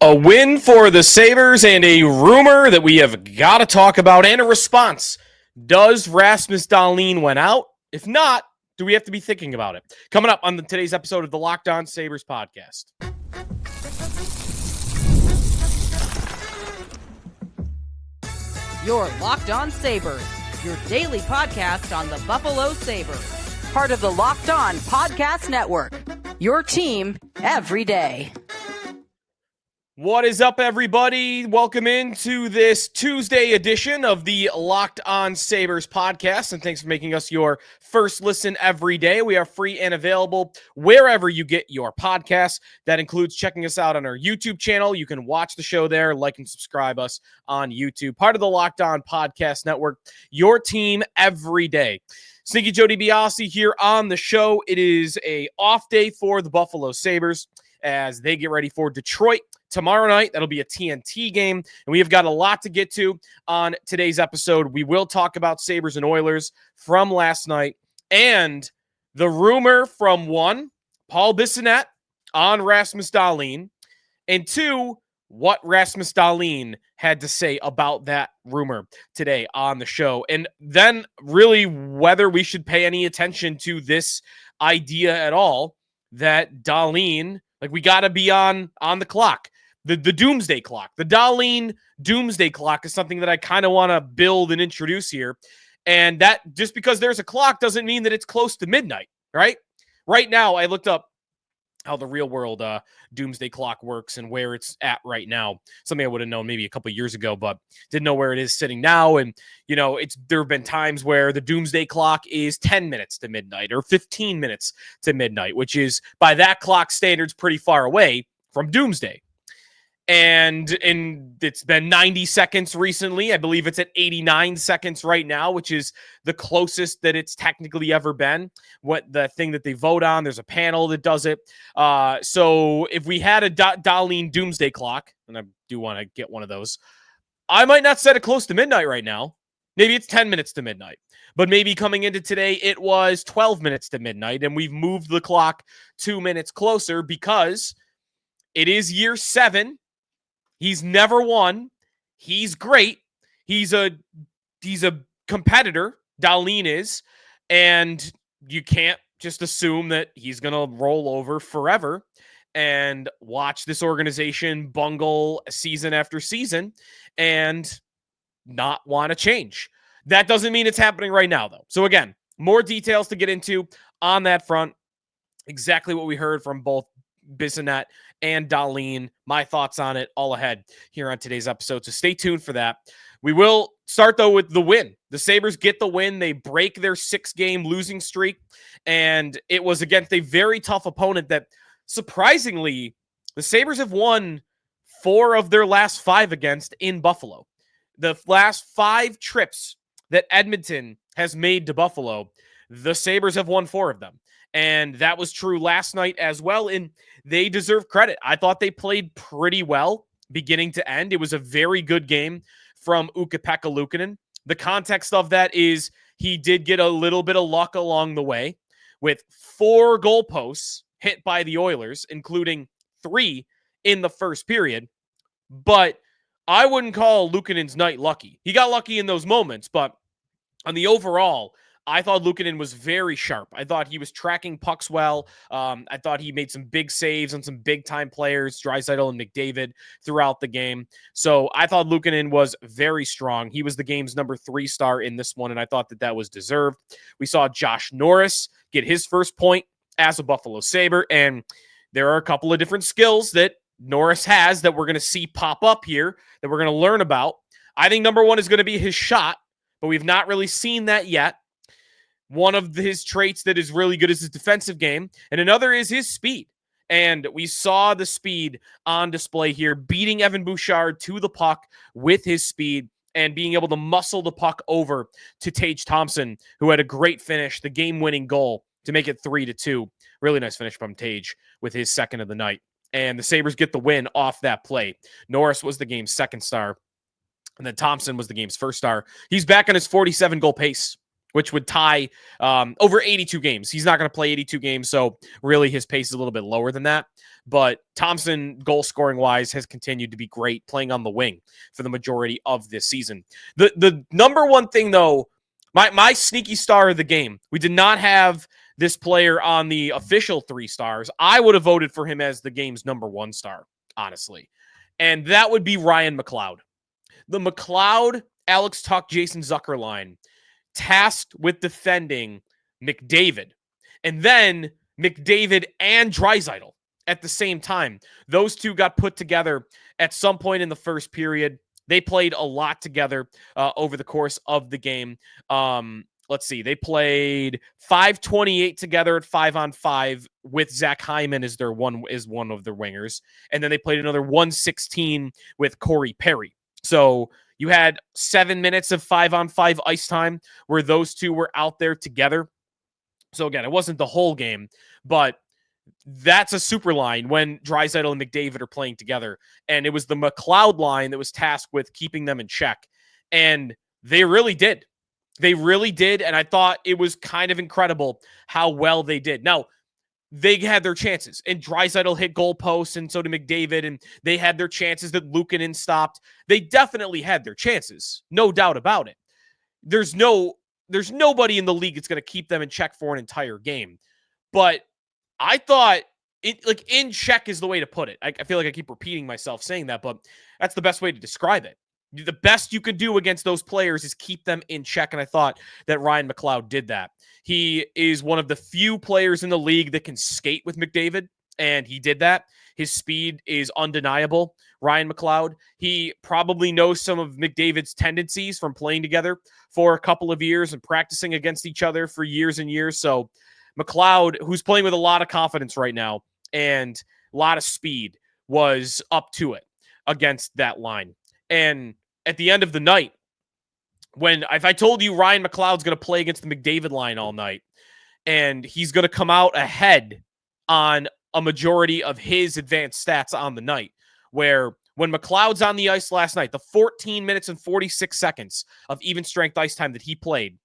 A win for the Sabres and a rumor that we have got to talk about and a response. Does Rasmus Dahlin win out? If not, do we have to be thinking about it? Coming up on today's episode of the Locked On Sabres podcast. Your Locked On Sabres, your daily podcast on the Buffalo Sabres. Part of the Locked On Podcast Network, your team every day. What is up, everybody? Welcome into this Tuesday edition of the Locked On Sabres podcast, and thanks for making us your first listen every day. We are free and available wherever you get your podcasts. That includes checking us out on our YouTube channel. You can watch the show there, like and subscribe us on YouTube. Part of the Locked On Podcast Network, your team every day. Sneaky Joe DiBiase here on the show. It is a off day for the Buffalo Sabres as they get ready for Detroit tomorrow night. That'll be a TNT game, and we have got a lot to get to on today's episode. We will talk about Sabres and Oilers from last night and the rumor from one, Paul Bissonnette on Rasmus Dahlin, and two, what Rasmus Dahlin had to say about that rumor today on the show. And then really whether we should pay any attention to this idea at all that Dahlin, like we got to be on the clock. The doomsday clock. The Dahlin doomsday clock is something that I kind of want to build and introduce here. And that just because there's a clock doesn't mean that it's close to midnight, right? Right now, I looked up how the real world doomsday clock works and where it's at right now. Something I would have known maybe a couple of years ago, but didn't know where it is sitting now. And, you know, there have been times where the doomsday clock is 10 minutes to midnight or 15 minutes to midnight, which is by that clock standards pretty far away from doomsday. And it's been 90 seconds recently. I believe it's at 89 seconds right now, which is the closest that it's technically ever been. What the thing that they vote on, there's a panel that does it. So if we had a Dahlin doomsday clock, and I do want to get one of those, I might not set it close to midnight right now. Maybe it's 10 minutes to midnight. But maybe coming into today, it was 12 minutes to midnight, and we've moved the clock 2 minutes closer because it is year 7. He's never won. He's great. He's a competitor. Dahlin is. And you can't just assume that he's going to roll over forever and watch this organization bungle season after season and not want to change. That doesn't mean it's happening right now, though. So again, more details to get into on that front. Exactly what we heard from both Bissonnette and Dahlin. My thoughts on it all ahead here on today's episode. So stay tuned for that. We will start, though, with the win. The Sabres get the win. They break their 6-game losing streak, and it was against a very tough opponent that, surprisingly, the Sabres have won 4 of their last 5 against in Buffalo. The last 5 trips that Edmonton has made to Buffalo, the Sabres have won 4 of them. And that was true last night as well, and they deserve credit. I thought they played pretty well beginning to end. It was a very good game from Ukko-Pekka Luukkonen. The context of that is he did get a little bit of luck along the way with 4 goalposts hit by the Oilers, including 3 in the first period. But I wouldn't call Luukkonen's night lucky. He got lucky in those moments, but on the overall, I thought Luukkonen was very sharp. I thought he was tracking pucks well. I thought he made some big saves on some big-time players, Draisaitl and McDavid, throughout the game. So I thought Luukkonen was very strong. He was the game's number 3 star in this one, and I thought that was deserved. We saw Josh Norris get his first point as a Buffalo Sabre, and there are a couple of different skills that Norris has that we're going to see pop up here that we're going to learn about. I think number 1 is going to be his shot, but we've not really seen that yet. One of his traits that is really good is his defensive game, and another is his speed. And we saw the speed on display here, beating Evan Bouchard to the puck with his speed and being able to muscle the puck over to Tage Thompson, who had a great finish, the game-winning goal to make it 3-2. Really nice finish from Tage with his second of the night. And the Sabres get the win off that play. Norris was the game's second star, and then Thompson was the game's first star. He's back on his 47-goal pace, which would tie over 82 games. He's not going to play 82 games, so really his pace is a little bit lower than that. But Thompson, goal scoring wise, has continued to be great, playing on the wing for the majority of this season. The number one thing, though, my sneaky star of the game, we did not have this player on the official 3 stars. I would have voted for him as the game's number 1 star, honestly. And that would be Ryan McLeod. The McLeod, Alex Tuch, Jason Zucker line, tasked with defending McDavid. And then McDavid and Draisaitl at the same time. Those two got put together at some point in the first period. They played a lot together over the course of the game. Let's see. They played 5:28 together at 5-on-5 with Zach Hyman as one of their wingers. And then they played another 1:16 with Corey Perry. So you had 7 minutes of 5-on-5 ice time where those two were out there together. So again, it wasn't the whole game, but that's a super line when Draisaitl and McDavid are playing together. And it was the McLeod line that was tasked with keeping them in check. And they really did. They really did. And I thought it was kind of incredible how well they did. Now, they had their chances. And Draisaitl hit goalposts, and so did McDavid. And they had their chances that Luukkonen stopped. They definitely had their chances. No doubt about it. There's nobody in the league that's going to keep them in check for an entire game. But I thought in check is the way to put it. I feel like I keep repeating myself saying that, but that's the best way to describe it. The best you could do against those players is keep them in check, and I thought that Ryan McLeod did that. He is one of the few players in the league that can skate with McDavid, and he did that. His speed is undeniable. Ryan McLeod, he probably knows some of McDavid's tendencies from playing together for a couple of years and practicing against each other for years and years. So McLeod, who's playing with a lot of confidence right now and a lot of speed, was up to it against that line. And at the end of the night, if I told you Ryan McLeod's going to play against the McDavid line all night and he's going to come out ahead on a majority of his advanced stats on the night, where when McLeod's on the ice last night, the 14 minutes and 46 seconds of even strength ice time that he played,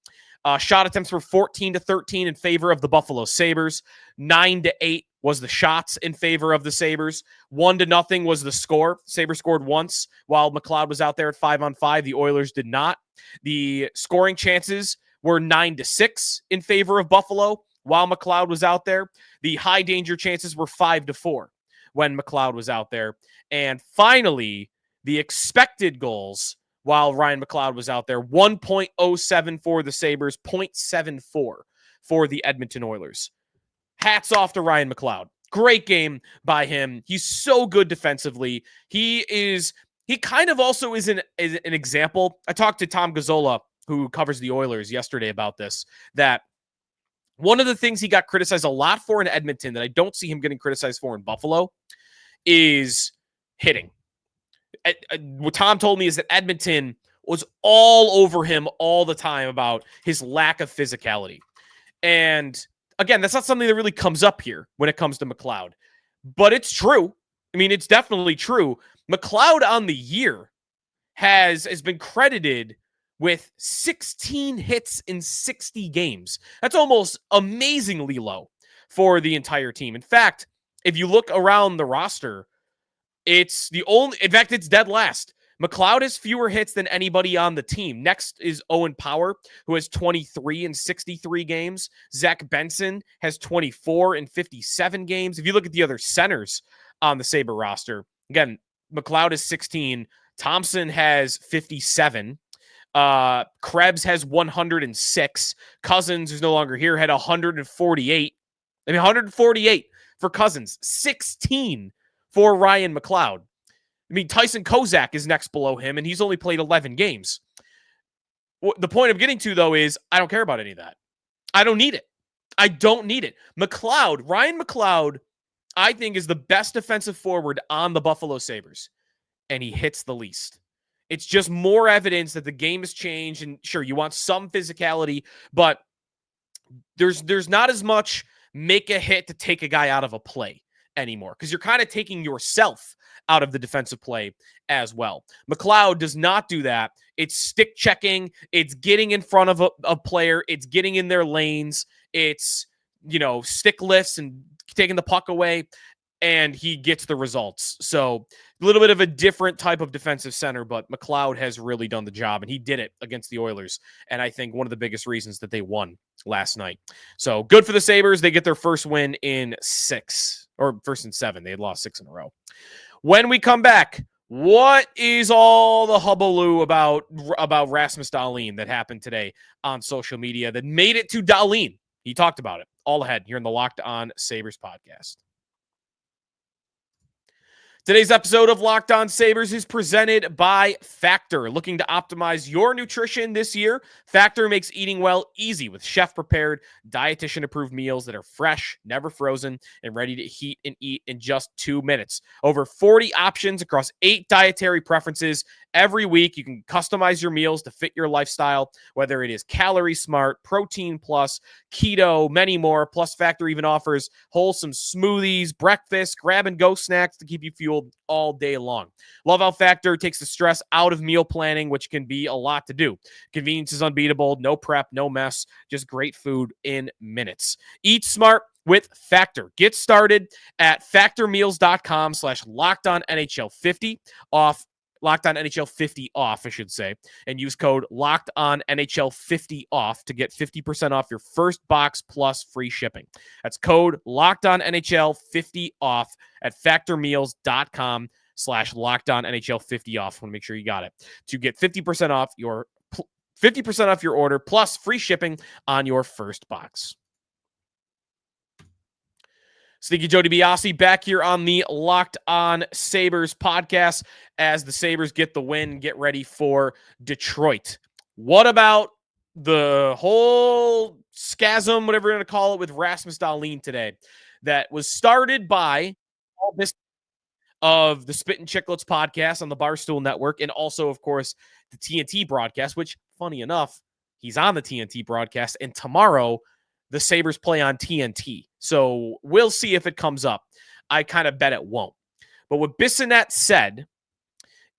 shot attempts were 14-13 in favor of the Buffalo Sabres. 9-8 was the shots in favor of the Sabres. 1-0 was the score. Sabres scored once while McLeod was out there at 5-on-5. The Oilers did not. The scoring chances were 9-6 in favor of Buffalo while McLeod was out there. The high danger chances were 5-4 when McLeod was out there. And finally, the expected goals while Ryan McLeod was out there, 1.07 for the Sabres, 0.74 for the Edmonton Oilers. Hats off to Ryan McLeod. Great game by him. He's so good defensively. He kind of also is an example. I talked to Tom Gazzola, who covers the Oilers, yesterday about this, that one of the things he got criticized a lot for in Edmonton that I don't see him getting criticized for in Buffalo is hitting. What Tom told me is that Edmonton was all over him all the time about his lack of physicality. And again, that's not something that really comes up here when it comes to McLeod, but it's true. I mean, it's definitely true. McLeod on the year has been credited with 16 hits in 60 games. That's almost amazingly low for the entire team. In fact, if you look around the roster, it's dead last. McLeod has fewer hits than anybody on the team. Next is Owen Power, who has 23 in 63 games. Zach Benson has 24 in 57 games. If you look at the other centers on the Sabre roster, again, McLeod is 16. Thompson has 57. Krebs has 106. Cousins, who's no longer here, had 148. 148 for Cousins. 16 for Ryan McLeod. I mean, Tyson Kozak is next below him, and he's only played 11 games. The point I'm getting to, though, is I don't care about any of that. I don't need it. I don't need it. Ryan McLeod, I think, is the best defensive forward on the Buffalo Sabres, and he hits the least. It's just more evidence that the game has changed, and sure, you want some physicality, but there's not as much make a hit to take a guy out of a play anymore, because you're kind of taking yourself out of the defensive play as well. McLeod does not do that. It's stick checking. It's getting in front of a player. It's getting in their lanes. It's, stick lifts and taking the puck away. and he gets the results. So a little bit of a different type of defensive center, but McLeod has really done the job, and he did it against the Oilers. And I think one of the biggest reasons that they won last night. So good for the Sabres. They get their first win in 6, or first in 7. They had lost 6 in a row. When we come back, what is all the hullabaloo about Rasmus Dahlin that happened today on social media that made it to Dahlin? He talked about it all ahead here in the Locked On Sabres podcast. Today's episode of Locked On Sabres is presented by Factor. Looking to optimize your nutrition this year? Factor makes eating well easy with chef-prepared, dietitian-approved meals that are fresh, never frozen, and ready to heat and eat in just 2 minutes. Over 40 options across 8 dietary preferences. Every week, you can customize your meals to fit your lifestyle, whether it is Calorie Smart, Protein Plus, Keto, many more. Plus, Factor even offers wholesome smoothies, breakfast, grab-and-go snacks to keep you fueled all day long. Love how Factor takes the stress out of meal planning, which can be a lot to do. Convenience is unbeatable. No prep, no mess, just great food in minutes. Eat smart with Factor. Get started at factormeals.com/LockedOnNHL50 off. Locked On NHL 50 off, I should say, and use code Locked On NHL 50 off to get 50% off your first box plus free shipping. That's code Locked On NHL 50 off at factormeals.com/Locked On NHL 50 off. Want to make sure you got it to get 50% off your order plus free shipping on your first box. Sneaky Joe DiBiase back here on the Locked On Sabres podcast as the Sabres get the win, get ready for Detroit. What about the whole schism, whatever you're going to call it, with Rasmus Dahlin today that was started by Paul Bissonnette of the Spit and Chicklets podcast on the Barstool Network, and also, of course, the TNT broadcast, which, funny enough, he's on the TNT broadcast, and tomorrow the Sabres play on TNT. So we'll see if it comes up. I kind of bet it won't. But what Bissonnette said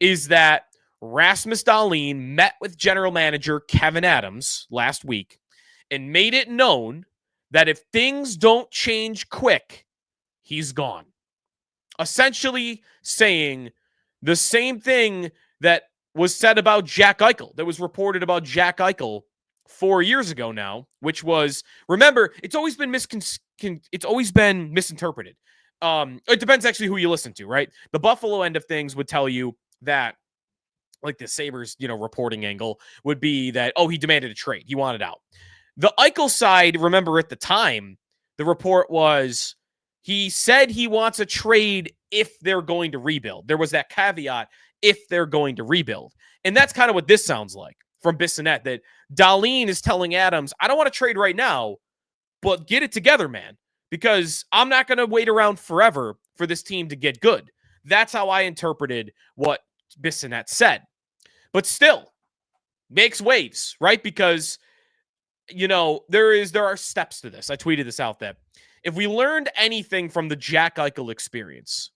is that Rasmus Dahlin met with general manager Kevyn Adams last week and made it known that if things don't change quick, he's gone. Essentially saying the same thing that was said about Jack Eichel, that was reported about Jack Eichel 4 years ago now, which was, remember, it's always been misinterpreted. It depends actually who you listen to, right? The Buffalo end of things would tell you that, like the Sabres, reporting angle would be that, he demanded a trade. He wanted out. The Eichel side, remember at the time, the report was he said he wants a trade if they're going to rebuild. There was that caveat, if they're going to rebuild. And that's kind of what this sounds like from Bissonnette, that Dahlin is telling Adams, I don't want to trade right now, but get it together, man, because I'm not going to wait around forever for this team to get good. That's how I interpreted what Bissonnette said. But still, makes waves, right? Because, there are steps to this. I tweeted this out, that if we learned anything from the Jack Eichel experience,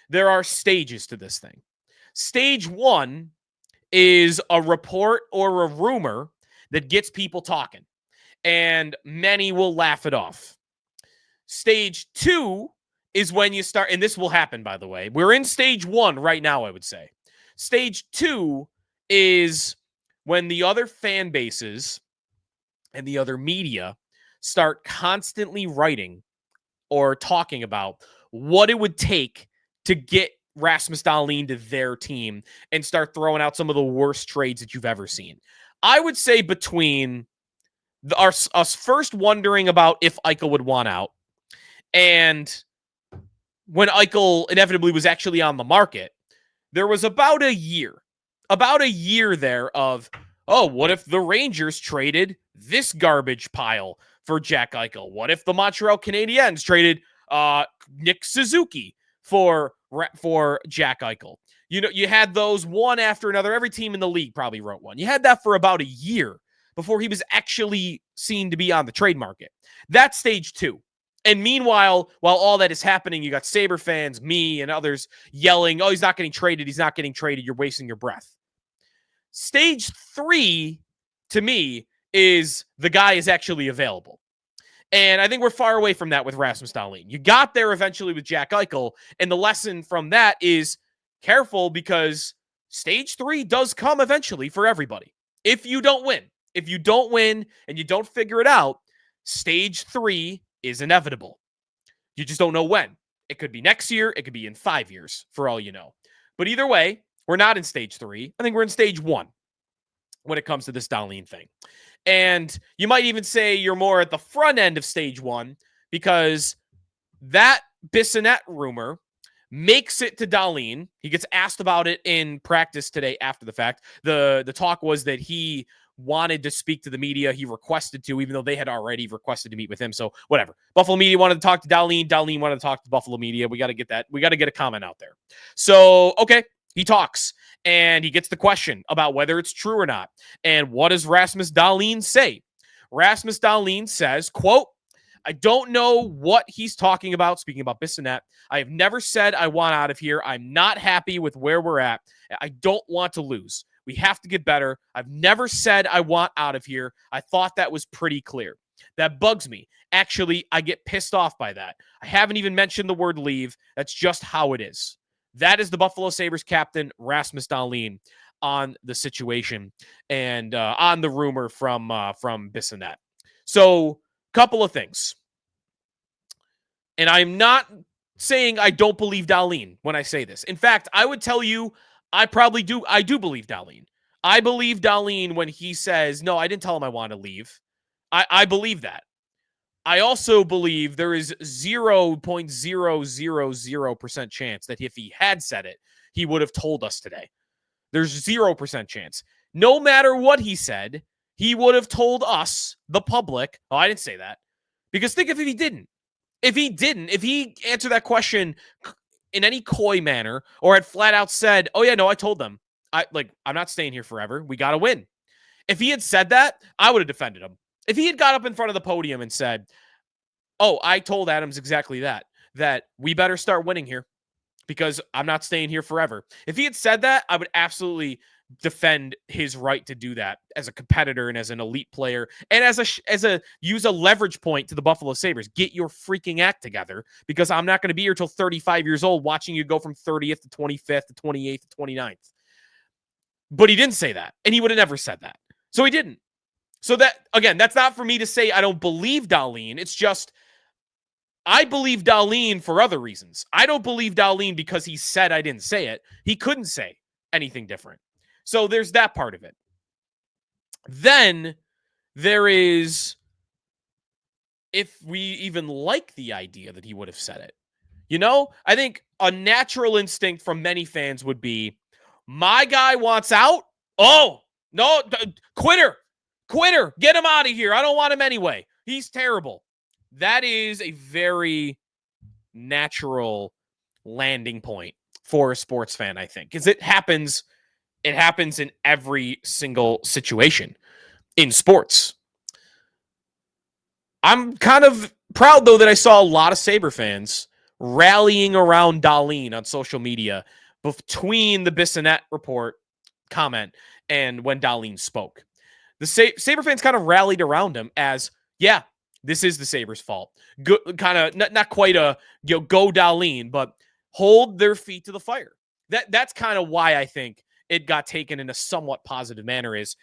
there are stages to this thing. Stage 1 is a report or a rumor that gets people talking, and many will laugh it off. Stage 2 is when you start, and this will happen, by the way. We're in stage 1 right now, I would say. Stage 2 is when the other fan bases and the other media start constantly writing or talking about what it would take to get Rasmus Dahlin to their team and start throwing out some of the worst trades that you've ever seen. I would say between us first wondering about if Eichel would want out and when Eichel inevitably was actually on the market, there was about a year there of, what if the Rangers traded this garbage pile for Jack Eichel? What if the Montreal Canadiens traded Nick Suzuki for Jack Eichel? You had those one after another. Every team in the league probably wrote one. You had that for about a year before he was actually seen to be on the trade market. That's stage 2. And meanwhile, while all that is happening, you got Sabre fans, me, and others yelling, he's not getting traded. He's not getting traded. You're wasting your breath. Stage 3, to me, is the guy is actually available. And I think we're far away from that with Rasmus Dahlin. You got there eventually with Jack Eichel, and the lesson from that is careful, because stage 3 does come eventually for everybody. If you don't win and you don't figure it out, stage 3 is inevitable. You just don't know when. It could be next year. It could be in 5 years, for all you know. But either way, we're not in stage 3. I think we're in stage 1 when it comes to this Dahlin thing. And you might even say you're more at the front end of stage 1, because that Bissonnette rumor makes it to Dahlin. He gets asked about it in practice today after the fact. The talk was that he wanted to speak to the media. He requested to, even though they had already requested to meet with him. So whatever. Buffalo media wanted to talk to Dahlin. Dahlin wanted to talk to Buffalo media. We got to get that. We got to get a comment out there. So, okay, he talks and he gets the question about whether it's true or not. And what does Rasmus Dahlin say? Rasmus Dahlin says, quote, "I don't know what he's talking about," speaking about Bissonnette. "I have never said I want out of here. I'm not happy with where we're at. I don't want to lose. We have to get better. I've never said I want out of here. I thought that was pretty clear. That bugs me. Actually, I get pissed off by that. I haven't even mentioned the word leave. That's just how it is." That is the Buffalo Sabres captain, Rasmus Dahlin, on the situation and on the rumor from Bissonnette. So, couple of things. And I'm not saying I don't believe Dahlin when I say this. In fact, I would tell you I do believe Dahlin. I believe Dahlin when he says, no, I didn't tell him I want to leave. I believe that. I also believe there is 0.000% chance that if he had said it, he would have told us today. There's 0% chance. No matter what he said, he would have told us, the public. Oh, I didn't say that. Because think if he didn't. If he answered that question in any coy manner or had flat out said, oh yeah, no, I told them. I'm not staying here forever. We got to win. If he had said that, I would have defended him. If he had got up in front of the podium and said, oh, I told Adams exactly that we better start winning here because I'm not staying here forever. If he had said that, I would absolutely defend his right to do that as a competitor and as an elite player and as a use a leverage point to the Buffalo Sabres. Get your freaking act together, because I'm not going to be here till 35 years old watching you go from 30th to 25th to 28th to 29th. But he didn't say that, and he would have never said that. So he didn't. So that, again, that's not for me to say I don't believe Dahlin. It's just I believe Dahlin for other reasons. I don't believe Dahlin because he said I didn't say it. He couldn't say anything different. So there's that part of it. Then there is, if we even like the idea that he would have said it. You know, I think a natural instinct from many fans would be, my guy wants out. Oh, no, quitter. Get him out of here. I don't want him anyway. He's terrible. That is a very natural landing point for a sports fan, I think, because it happens in every single situation in sports. I'm kind of proud, though, that I saw a lot of Sabre fans rallying around Dahlin on social media between the Bissonnette report comment and when Dahlin spoke. The Sabre fans kind of rallied around him as, yeah, this is the Sabres' fault. Good, kind of not quite a go Dahlin, but hold their feet to the fire. That's kind of why I think it got taken in a somewhat positive manner. Is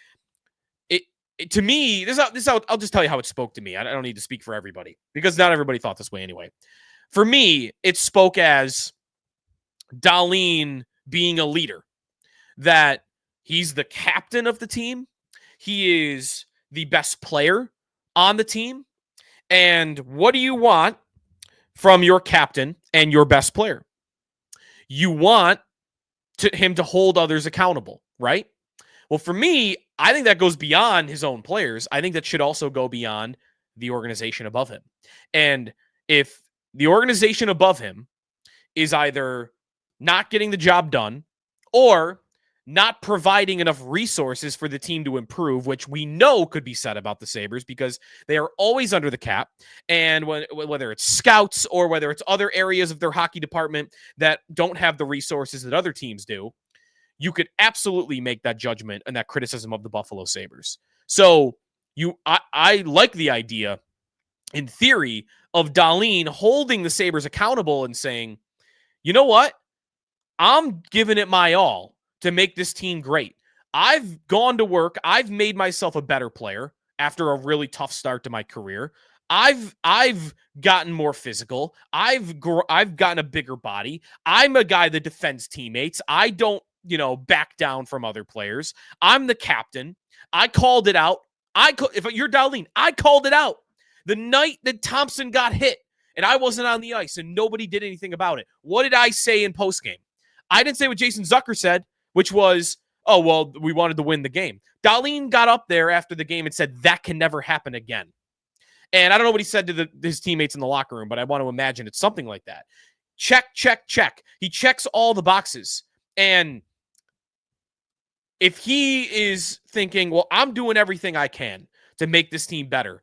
it to me? I'll just tell you how it spoke to me. I don't need to speak for everybody because not everybody thought this way anyway. For me, it spoke as Dahlin being a leader, that he's the captain of the team. He is the best player on the team. And what do you want from your captain and your best player? You want him to hold others accountable, right? Well, for me, I think that goes beyond his own players. I think that should also go beyond the organization above him. And if the organization above him is either not getting the job done or not providing enough resources for the team to improve, which we know could be said about the Sabres because they are always under the cap. And whether it's scouts or whether it's other areas of their hockey department that don't have the resources that other teams do, you could absolutely make that judgment and that criticism of the Buffalo Sabres. So I like the idea in theory, of Dahlin holding the Sabres accountable and saying, you know what? I'm giving it my all to make this team great. I've gone to work. I've made myself a better player after a really tough start to my career. I've gotten more physical. I've gotten a bigger body. I'm a guy that defends teammates. I don't, back down from other players. I'm the captain. I called it out. If you're Dahlin, I called it out. The night that Thompson got hit and I wasn't on the ice and nobody did anything about it. What did I say in postgame? I didn't say what Jason Zucker said, which was, oh, well, we wanted to win the game. Dahlin got up there after the game and said, that can never happen again. And I don't know what he said to his teammates in the locker room, but I want to imagine it's something like that. Check, check, check. He checks all the boxes. And if he is thinking, well, I'm doing everything I can to make this team better,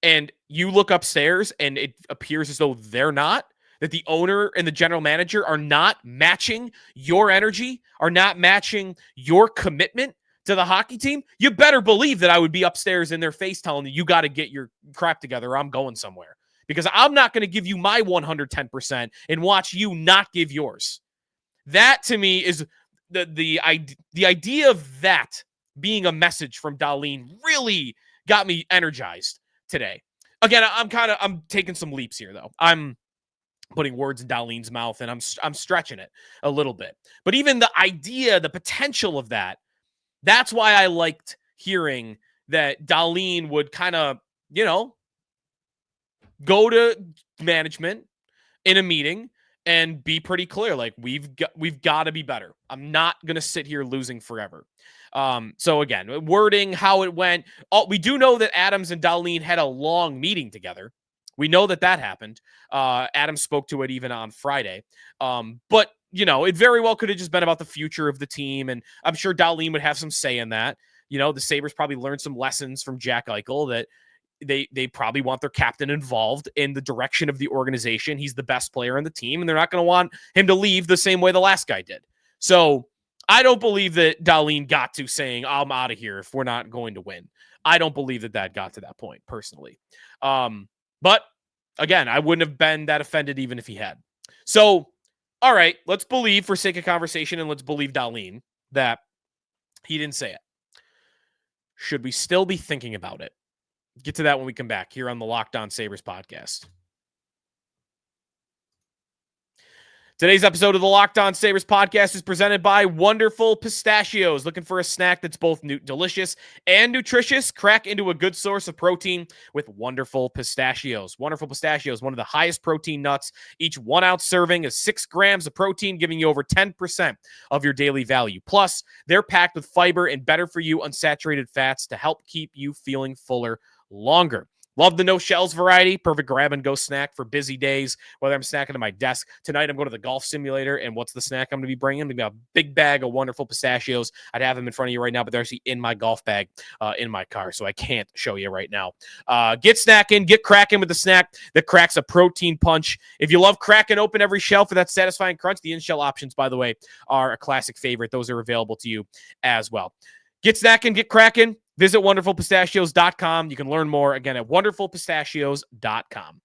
and you look upstairs and it appears as though they're not, that the owner and the general manager are not matching your energy, are not matching your commitment to the hockey team, you better believe that I would be upstairs in their face telling you got to get your crap together or I'm going somewhere. Because I'm not going to give you my 110% and watch you not give yours. That, to me, is the idea of that being a message from Dahlin really got me energized today. Again, I'm taking some leaps here, though. I'm putting words in Dahlin's mouth, and I'm stretching it a little bit. But even the idea, the potential of that's why I liked hearing that Dahlin would kind of, go to management in a meeting and be pretty clear. Like, we've got to be better. I'm not going to sit here losing forever. So again, wording, how it went. We do know that Adams and Dahlin had a long meeting together. We know that happened. Adams spoke to it even on Friday. But, it very well could have just been about the future of the team. And I'm sure Dahlin would have some say in that. The Sabres probably learned some lessons from Jack Eichel that they probably want their captain involved in the direction of the organization. He's the best player on the team, and they're not going to want him to leave the same way the last guy did. So I don't believe that Dahlin got to saying, I'm out of here if we're not going to win. I don't believe that got to that point, personally. But again, I wouldn't have been that offended even if he had. So, all right, let's believe, for sake of conversation, and let's believe Dahlin that he didn't say it. Should we still be thinking about it? Get to that when we come back here on the Locked On Sabres podcast. Today's episode of the Locked On Sabres podcast is presented by Wonderful Pistachios. Looking for a snack that's both delicious and nutritious? Crack into a good source of protein with Wonderful Pistachios. Wonderful Pistachios, one of the highest protein nuts. Each 1 ounce serving is 6 grams of protein, giving you over 10% of your daily value. Plus, they're packed with fiber and better for you unsaturated fats to help keep you feeling fuller longer. Love the no shells variety. Perfect grab and go snack for busy days, whether I'm snacking at my desk. Tonight, I'm going to the golf simulator, and what's the snack I'm going to be bringing? Maybe a big bag of Wonderful Pistachios. I'd have them in front of you right now, but they're actually in my golf bag in my car, so I can't show you right now. Get snacking, get cracking with the snack that cracks a protein punch. If you love cracking open every shell for that satisfying crunch, the in-shell options, by the way, are a classic favorite. Those are available to you as well. Get snacking, get cracking. Visit wonderfulpistachios.com. You can learn more, again, at wonderfulpistachios.com.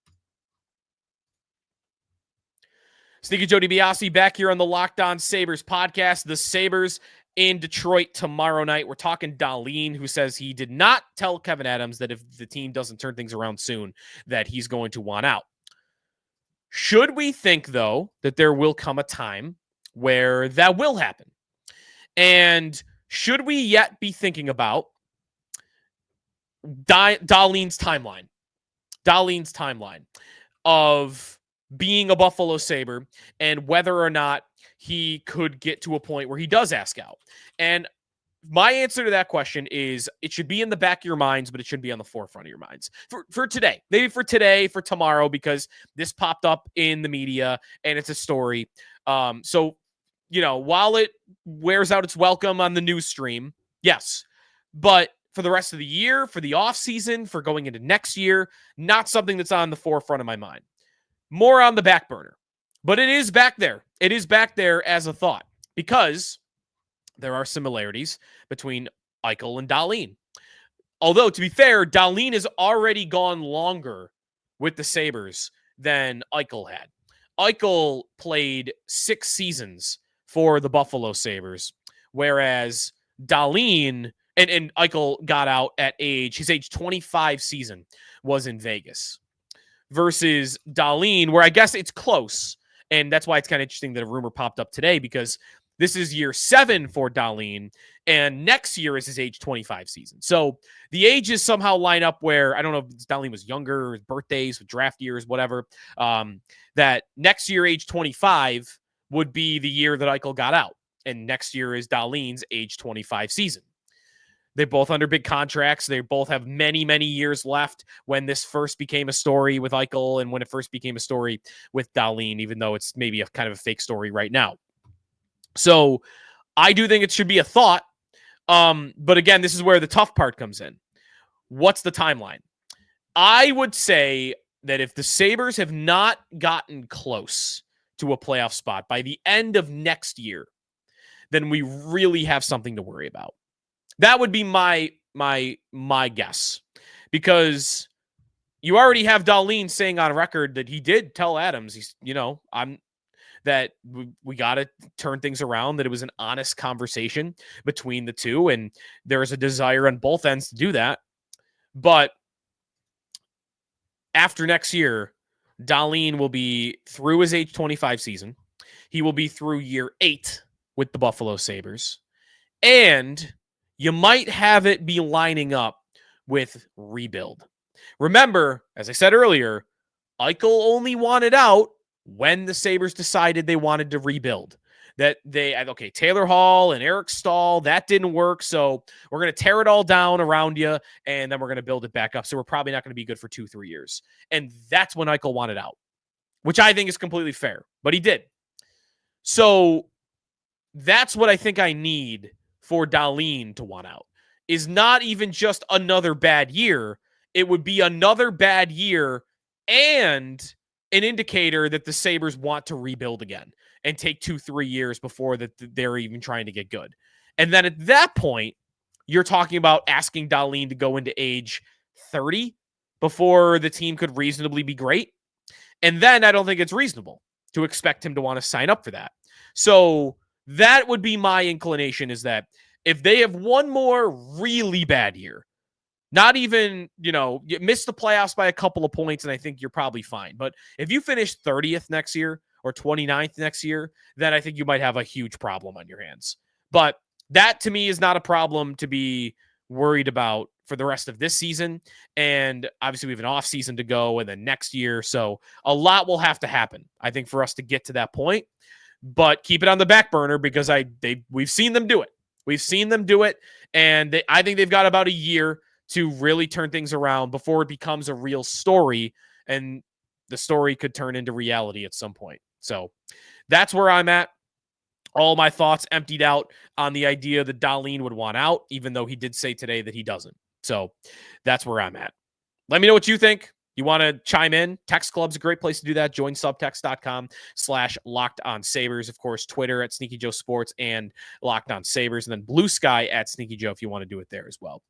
Sneaky Joe DiBiase back here on the Locked On Sabres podcast. The Sabres in Detroit tomorrow night. We're talking Dahlin, who says he did not tell Kevyn Adams that if the team doesn't turn things around soon, that he's going to want out. Should we think, though, that there will come a time where that will happen? And should we yet be thinking about Dahlin's timeline of being a Buffalo Sabre and whether or not he could get to a point where he does ask out? And my answer to that question is it should be in the back of your minds, but it shouldn't be on the forefront of your minds for today, maybe for today, for tomorrow, because this popped up in the media and it's a story. So, while it wears out its welcome on the news stream, yes, but for the rest of the year, for the offseason, for going into next year, not something that's on the forefront of my mind. More on the back burner. But it is back there. It is back there as a thought because there are similarities between Eichel and Dahlin. Although, to be fair, Dahlin has already gone longer with the Sabres than Eichel had. Eichel played 6 seasons for the Buffalo Sabres, whereas Dahlin and Eichel got out at his age 25 season was in Vegas versus Dahlin, where I guess it's close. And that's why it's kind of interesting that a rumor popped up today, because this is year 7 for Dahlin, and next year is his age 25 season. So the ages somehow line up where, I don't know if Dahlin was younger, his birthdays, draft years, whatever, that next year, age 25, would be the year that Eichel got out. And next year is Dahlin's age 25 season. They're both under big contracts. They both have many, many years left when this first became a story with Eichel and when it first became a story with Dahlin, even though it's maybe a kind of a fake story right now. So I do think it should be a thought. But again, this is where the tough part comes in. What's the timeline? I would say that if the Sabres have not gotten close to a playoff spot by the end of next year, then we really have something to worry about. That would be my guess, because you already have Dahlin saying on record that he did tell Adams, that we got to turn things around, that it was an honest conversation between the two, and there is a desire on both ends to do that. But after next year, Dahlin will be through his age 25 season. He will be through year 8 with the Buffalo Sabres. And you might have it be lining up with rebuild. Remember, as I said earlier, Eichel only wanted out when the Sabres decided they wanted to rebuild. That Taylor Hall and Eric Stahl, that didn't work, so we're going to tear it all down around you, and then we're going to build it back up. So we're probably not going to be good for 2-3 years. And that's when Eichel wanted out, which I think is completely fair, but he did. So that's what I think I need for Dahlin to want out, is not even just another bad year. It would be another bad year and an indicator that the Sabres want to rebuild again and take 2-3 years before that they're even trying to get good. And then at that point, you're talking about asking Dahlin to go into age 30 before the team could reasonably be great. And then I don't think it's reasonable to expect him to want to sign up for that. So that would be my inclination, is that if they have one more really bad year, not even, you miss the playoffs by a couple of points, and I think you're probably fine. But if you finish 30th next year or 29th next year, then I think you might have a huge problem on your hands. But that, to me, is not a problem to be worried about for the rest of this season. And obviously we have an off season to go and then next year. So a lot will have to happen, I think, for us to get to that point. But keep it on the back burner, because we've seen them do it. We've seen them do it. And I think they've got about a year to really turn things around before it becomes a real story, and the story could turn into reality at some point. So that's where I'm at. All my thoughts emptied out on the idea that Dahlin would want out, even though he did say today that he doesn't. So that's where I'm at. Let me know what you think. You want to chime in? Text Club's a great place to do that. Join subtext.com/LockedOnSabres. Of course, Twitter at Sneaky Joe Sports and Locked On Sabres, and then Blue Sky at Sneaky Joe if you want to do it there as well.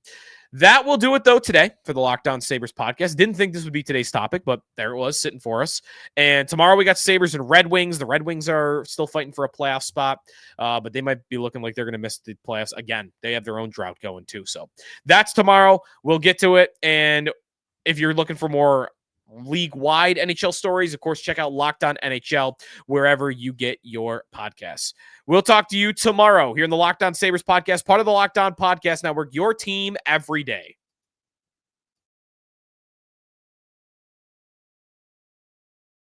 That will do it, though, today for the Locked On Sabres podcast. Didn't think this would be today's topic, but there it was, sitting for us. And tomorrow we got Sabres and Red Wings. The Red Wings are still fighting for a playoff spot, but they might be looking like they're going to miss the playoffs again. They have their own drought going, too. So that's tomorrow. We'll get to it. And if you're looking for more league-wide NHL stories, of course, check out Locked On NHL wherever you get your podcasts. We'll talk to you tomorrow here in the Locked On Sabres podcast, part of the Locked On Podcast Network, your team every day.